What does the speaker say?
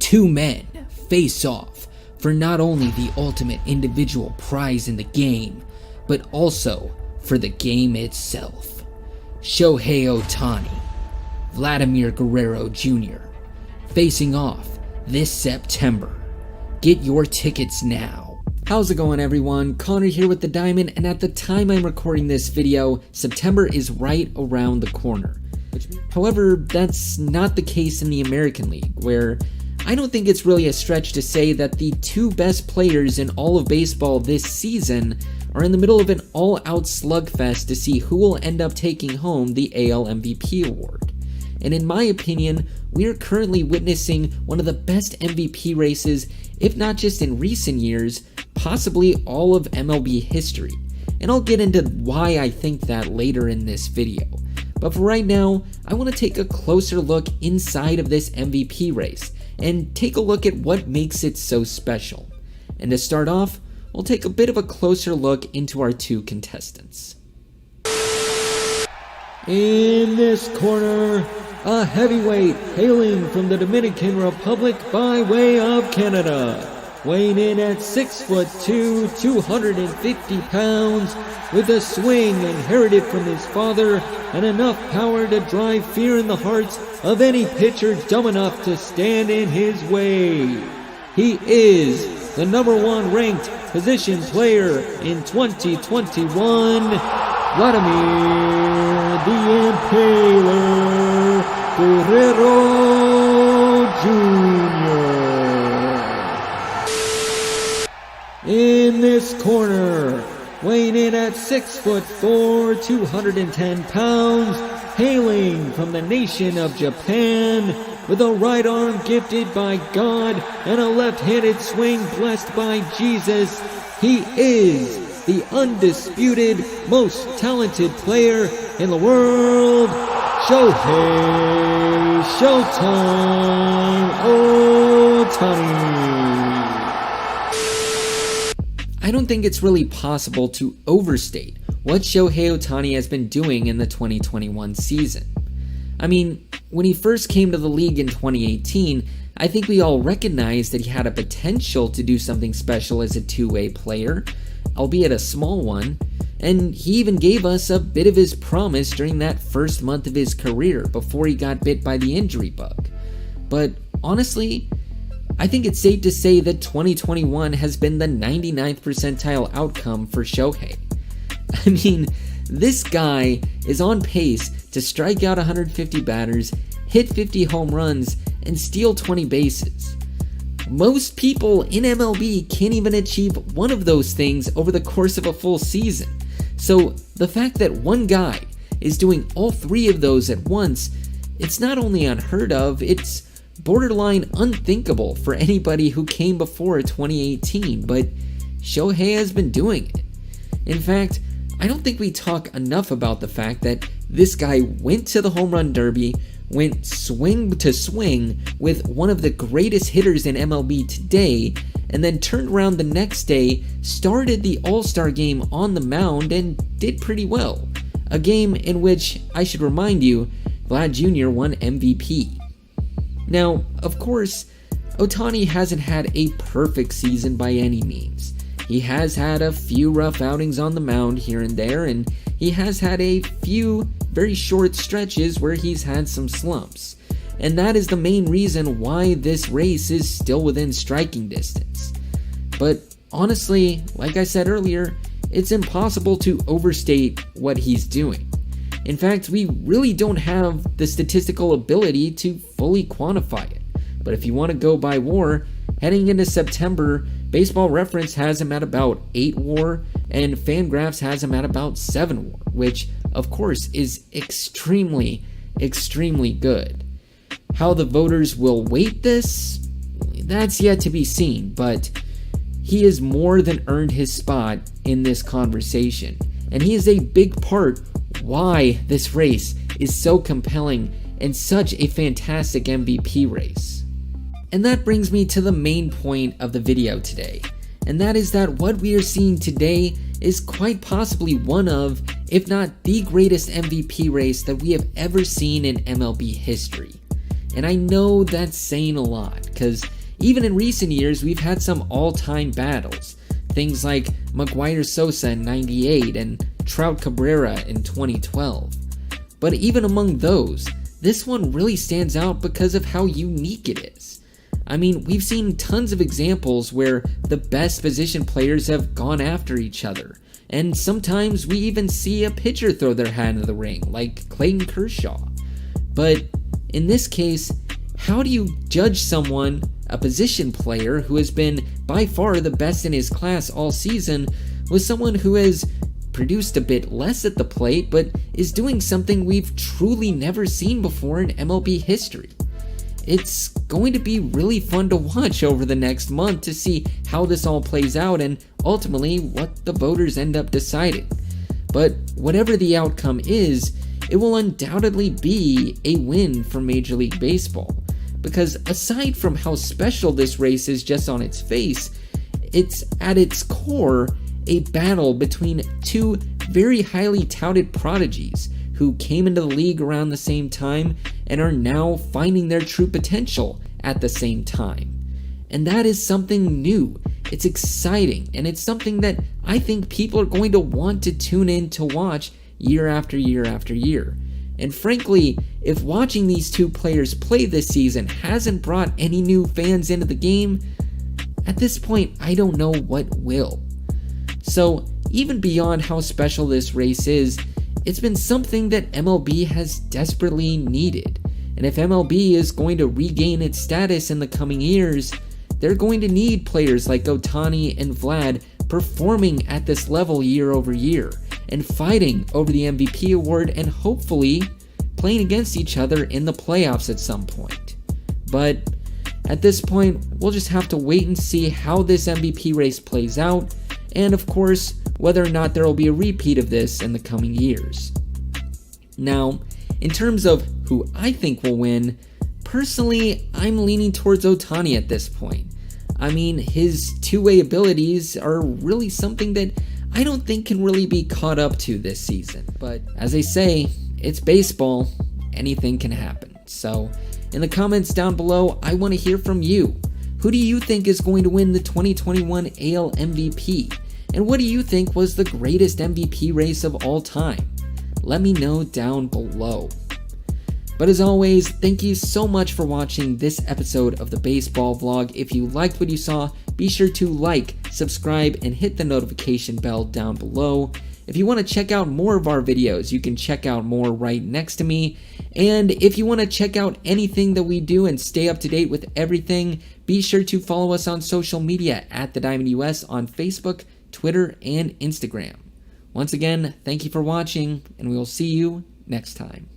two men face off for not only the ultimate individual prize in the game, but also for the game itself. Shohei Ohtani, Vladimir Guerrero Jr. facing off this September. Get your tickets now. How's it going, everyone? Connor here with the Diamond, and at the time I'm recording this video, September is right around the corner. However, that's not the case in the American League, where I don't think it's really a stretch to say that the two best players in all of baseball this season are in the middle of an all-out slugfest to see who will end up taking home the AL MVP award. And in my opinion, we are currently witnessing one of the best MVP races, if not just in recent years, possibly all of MLB history. And I'll get into why I think that later in this video. But for right now, I want to take a closer look inside of this MVP race and take a look at what makes it so special. And to start off, we'll take a bit of a closer look into our two contestants. In this corner, a heavyweight hailing from the Dominican Republic by way of Canada, weighing in at 6'2", 250 pounds, with a swing inherited from his father and enough power to drive fear in the hearts of any pitcher dumb enough to stand in his way. He is the #1 ranked position player in 2021, Vladimir the Impaler Guerrero Jr. In this corner, weighing in at 6'4", 210 pounds, hailing from the nation of Japan, with a right arm gifted by God and a left-handed swing blessed by Jesus, he is the undisputed most talented player in the world, Shohei Showtime Ohtani. I don't think it's really possible to overstate what Shohei Ohtani has been doing in the 2021 season. I mean, when he first came to the league in 2018, I think we all recognized that he had a potential to do something special as a two-way player, albeit a small one, and he even gave us a bit of his promise during that first month of his career before he got bit by the injury bug. But honestly, I think it's safe to say that 2021 has been the 99th percentile outcome for Shohei. I mean, this guy is on pace to strike out 150 batters, hit 50 home runs, and steal 20 bases. Most people in MLB can't even achieve one of those things over the course of a full season. So the fact that one guy is doing all three of those at once, it's not only unheard of, it's borderline unthinkable for anybody who came before 2018, but Shohei has been doing it. In fact, I don't think we talk enough about the fact that this guy went to the home run derby, went swing to swing with one of the greatest hitters in MLB today, and then turned around the next day, started the All-Star game on the mound, and did pretty well. A game in which, I should remind you, Vlad Jr. won MVP. Now, of course, Ohtani hasn't had a perfect season by any means. He has had a few rough outings on the mound here and there, and he has had a few very short stretches where he's had some slumps. And that is the main reason why this race is still within striking distance. But honestly, like I said earlier, it's impossible to overstate what he's doing. In fact, we really don't have the statistical ability to fully quantify it. But if you want to go by WAR, heading into September, Baseball Reference has him at about 8 WAR, and Fangraphs has him at about 7 WAR, which, of course, is extremely, extremely good. How the voters will weight this, that's yet to be seen, but he has more than earned his spot in this conversation, and he is a big part why this race is so compelling and such a fantastic MVP race. And that brings me to the main point of the video today, and that is that what we are seeing today is quite possibly one of, if not the greatest MVP race that we have ever seen in MLB history. And I know that's saying a lot, because even in recent years, we've had some all-time battles. Things like McGuire Sosa in 98 and Trout Cabrera in 2012. But even among those, this one really stands out because of how unique it is. I mean, we've seen tons of examples where the best position players have gone after each other. And sometimes we even see a pitcher throw their hat into the ring, like Clayton Kershaw. But in this case, how do you judge someone, a position player who has been by far the best in his class all season, with someone who has produced a bit less at the plate but is doing something we've truly never seen before in MLB history? It's going to be really fun to watch over the next month to see how this all plays out and ultimately what the voters end up deciding. But whatever the outcome is, it will undoubtedly be a win for Major League Baseball. Because aside from how special this race is just on its face, it's at its core a battle between two very highly touted prodigies who came into the league around the same time and are now finding their true potential at the same time. And that is something new. It's exciting, and it's something that I think people are going to want to tune in to watch year after year after year. And frankly, if watching these two players play this season hasn't brought any new fans into the game, at this point, I don't know what will. So, even beyond how special this race is, it's been something that MLB has desperately needed. And if MLB is going to regain its status in the coming years, they're going to need players like Ohtani and Vlad performing at this level year over year, and fighting over the MVP award and hopefully playing against each other in the playoffs at some point. But at this point, we'll just have to wait and see how this MVP race plays out, and of course, whether or not there will be a repeat of this in the coming years. Now, in terms of who I think will win, personally, I'm leaning towards Ohtani at this point. I mean, his two-way abilities are really something that I don't think can really be caught up to this season. But as they say, it's baseball, anything can happen. So, in the comments down below, I want to hear from you. Who do you think is going to win the 2021 AL MVP? And what do you think was the greatest MVP race of all time? Let me know down below. But as always, thank you so much for watching this episode of the Baseball Vlog. If you liked what you saw, be sure to like, subscribe, and hit the notification bell down below. If you want to check out more of our videos, you can check out more right next to me. And if you want to check out anything that we do and stay up to date with everything, be sure to follow us on social media at The Diamond US on Facebook, Twitter, and Instagram. Once again, thank you for watching, and we will see you next time.